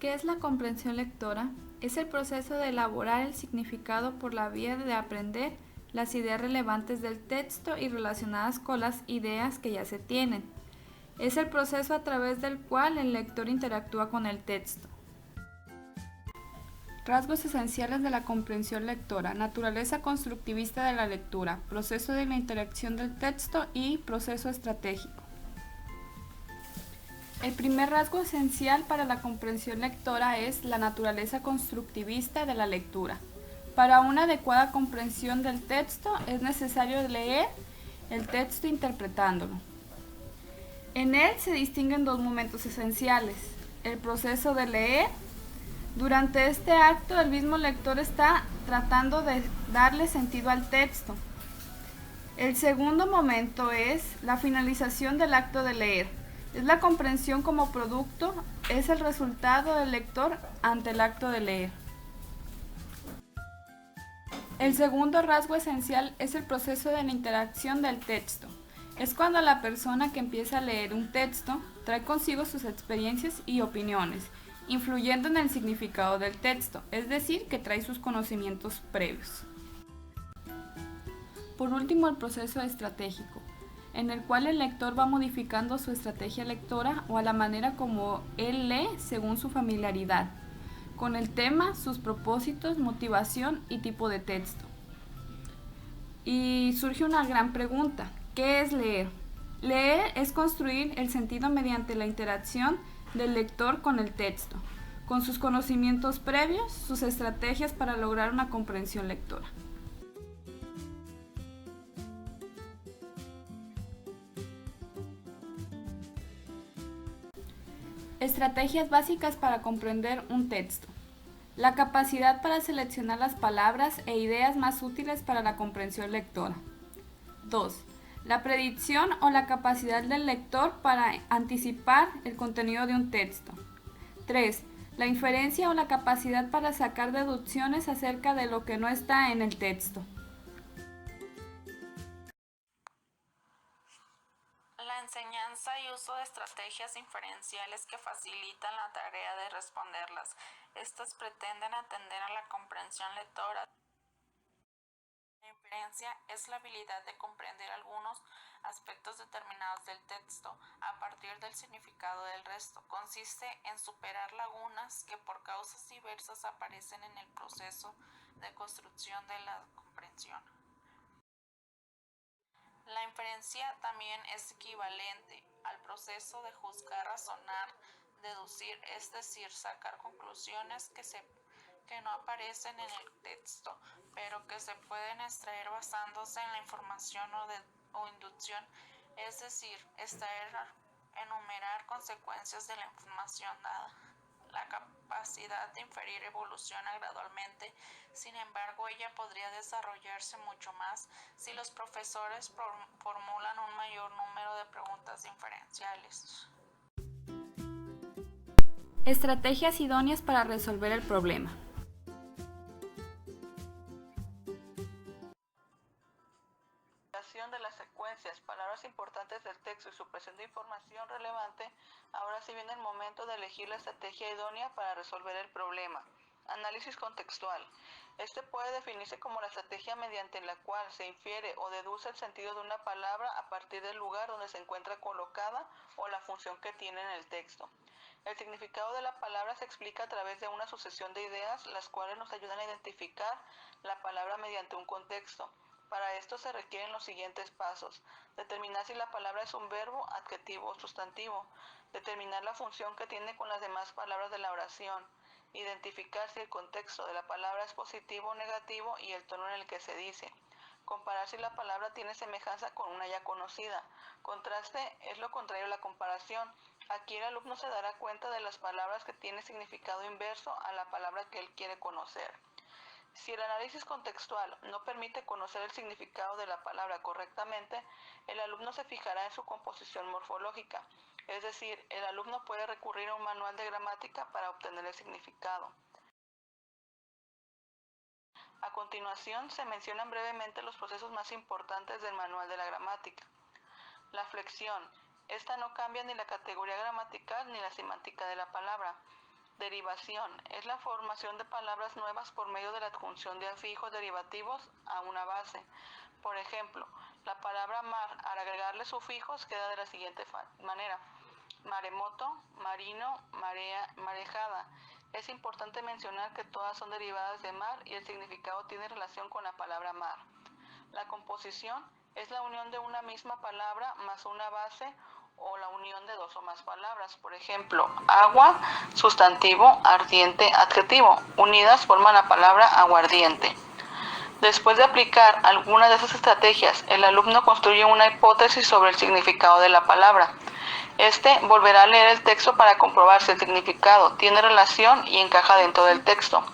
¿Qué es la comprensión lectora? Es el proceso de elaborar el significado por la vía de aprender las ideas relevantes del texto y relacionadas con las ideas que ya se tienen. Es el proceso a través del cual el lector interactúa con el texto. Rasgos esenciales de la comprensión lectora: naturaleza constructivista de la lectura, proceso de la interacción del texto y proceso estratégico. El primer rasgo esencial para la comprensión lectora es la naturaleza constructivista de la lectura. Para una adecuada comprensión del texto es necesario leer el texto interpretándolo. En él se distinguen dos momentos esenciales: el proceso de leer. Durante este acto el mismo lector está tratando de darle sentido al texto. El segundo momento es la finalización del acto de leer. Es la comprensión como producto, es el resultado del lector ante el acto de leer. El segundo rasgo esencial es el proceso de la interacción del texto. Es cuando la persona que empieza a leer un texto trae consigo sus experiencias y opiniones, influyendo en el significado del texto, es decir, que trae sus conocimientos previos. Por último, el proceso estratégico, en el cual el lector va modificando su estrategia lectora o a la manera como él lee según su familiaridad con el tema, sus propósitos, motivación y tipo de texto. Y surge una gran pregunta: ¿qué es leer? Leer es construir el sentido mediante la interacción del lector con el texto, con sus conocimientos previos, sus estrategias para lograr una comprensión lectora. Estrategias básicas para comprender un texto. La capacidad para seleccionar las palabras e ideas más útiles para la comprensión lectora. 2. La predicción o la capacidad del lector para anticipar el contenido de un texto. 3. La inferencia o la capacidad para sacar deducciones acerca de lo que no está en el texto. La enseñanza y uso de estrategias inferenciales que facilitan la tarea de responderlas. Estas pretenden atender a la comprensión lectora. La inferencia es la habilidad de comprender algunos aspectos determinados del texto a partir del significado del resto. Consiste en superar lagunas que por causas diversas aparecen en el proceso de construcción de la comprensión. La inferencia también es equivalente al proceso de juzgar, razonar, deducir, es decir, sacar conclusiones que no aparecen en el texto, pero que se pueden extraer basándose en la información o inducción, es decir, extraer, enumerar consecuencias de la información dada. La capacidad de inferir evoluciona gradualmente, sin embargo, ella podría desarrollarse mucho más si los profesores formulan un mayor número de preguntas inferenciales. Estrategias idóneas para resolver el problema. De las secuencias, palabras importantes del texto y supresión de información relevante, ahora sí viene el momento de elegir la estrategia idónea para resolver el problema. Análisis contextual. Este puede definirse como la estrategia mediante la cual se infiere o deduce el sentido de una palabra a partir del lugar donde se encuentra colocada o la función que tiene en el texto. El significado de la palabra se explica a través de una sucesión de ideas, las cuales nos ayudan a identificar la palabra mediante un contexto. Para esto se requieren los siguientes pasos: determinar si la palabra es un verbo, adjetivo o sustantivo, determinar la función que tiene con las demás palabras de la oración, identificar si el contexto de la palabra es positivo o negativo y el tono en el que se dice, comparar si la palabra tiene semejanza con una ya conocida. Contraste es lo contrario a la comparación. Aquí el alumno se dará cuenta de las palabras que tienen significado inverso a la palabra que él quiere conocer. Si el análisis contextual no permite conocer el significado de la palabra correctamente, el alumno se fijará en su composición morfológica, es decir, el alumno puede recurrir a un manual de gramática para obtener el significado. A continuación, se mencionan brevemente los procesos más importantes del manual de la gramática. La flexión. Esta no cambia ni la categoría gramatical ni la semántica de la palabra. Derivación es la formación de palabras nuevas por medio de la adjunción de afijos derivativos a una base. Por ejemplo, la palabra mar, al agregarle sufijos, queda de la siguiente manera: maremoto, marino, marea, marejada. Es importante mencionar que todas son derivadas de mar y el significado tiene relación con la palabra mar. La composición es la unión de una misma palabra más una base o la unión de dos o más palabras. Por ejemplo, agua, sustantivo, ardiente, adjetivo. Unidas forman la palabra aguardiente. Después de aplicar alguna de esas estrategias, el alumno construye una hipótesis sobre el significado de la palabra. Este volverá a leer el texto para comprobar si el significado tiene relación y encaja dentro del texto.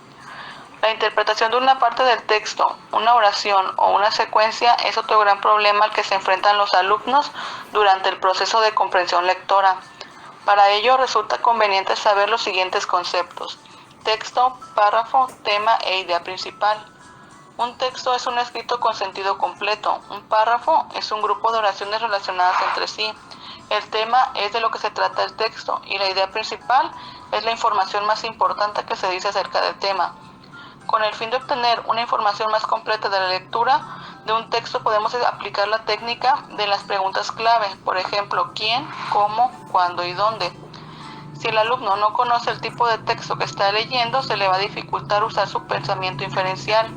La interpretación de una parte del texto, una oración o una secuencia es otro gran problema al que se enfrentan los alumnos durante el proceso de comprensión lectora. Para ello resulta conveniente saber los siguientes conceptos: texto, párrafo, tema e idea principal. Un texto es un escrito con sentido completo. Un párrafo es un grupo de oraciones relacionadas entre sí. El tema es de lo que se trata el texto y la idea principal es la información más importante que se dice acerca del tema. Con el fin de obtener una información más completa de la lectura de un texto, podemos aplicar la técnica de las preguntas clave. Por ejemplo, ¿quién?, ¿cómo?, ¿cuándo? Y ¿dónde? Si el alumno no conoce el tipo de texto que está leyendo, se le va a dificultar usar su pensamiento inferencial.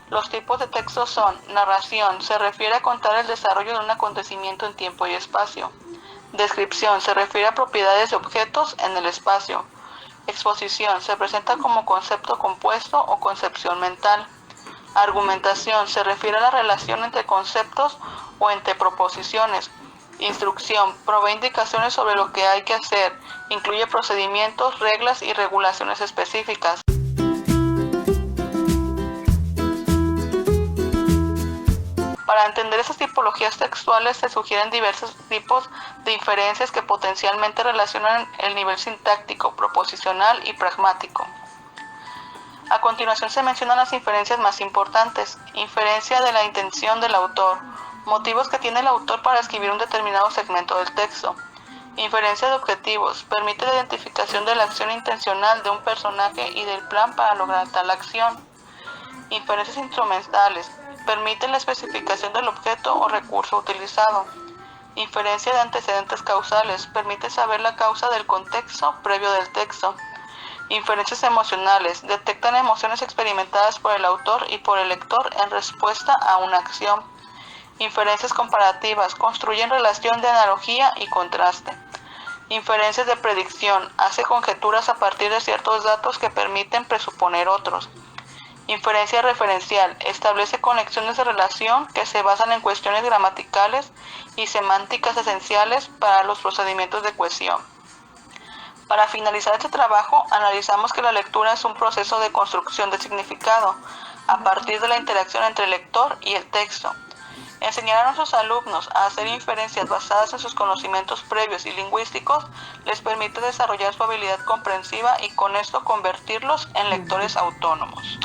Los tipos de texto son: narración, se refiere a contar el desarrollo de un acontecimiento en tiempo y espacio. Descripción, se refiere a propiedades de objetos en el espacio. Exposición, se presenta como concepto compuesto o concepción mental. Argumentación, se refiere a la relación entre conceptos o entre proposiciones. Instrucción, provee indicaciones sobre lo que hay que hacer, incluye procedimientos, reglas y regulaciones específicas. Para entender esas tipologías textuales se sugieren diversos tipos de inferencias que potencialmente relacionan el nivel sintáctico, proposicional y pragmático. A continuación se mencionan las inferencias más importantes. Inferencia de la intención del autor, motivos que tiene el autor para escribir un determinado segmento del texto. Inferencia de objetivos, permite la identificación de la acción intencional de un personaje y del plan para lograr tal acción. Inferencias instrumentales, permite la especificación del objeto o recurso utilizado. Inferencia de antecedentes causales, permite saber la causa del contexto previo del texto. Inferencias emocionales, detectan emociones experimentadas por el autor y por el lector en respuesta a una acción. Inferencias comparativas, construyen relación de analogía y contraste. Inferencias de predicción, hace conjeturas a partir de ciertos datos que permiten presuponer otros. Inferencia referencial, establece conexiones de relación que se basan en cuestiones gramaticales y semánticas esenciales para los procedimientos de cohesión. Para finalizar este trabajo, analizamos que la lectura es un proceso de construcción de significado a partir de la interacción entre el lector y el texto. Enseñar a nuestros alumnos a hacer inferencias basadas en sus conocimientos previos y lingüísticos les permite desarrollar su habilidad comprensiva y con esto convertirlos en lectores autónomos.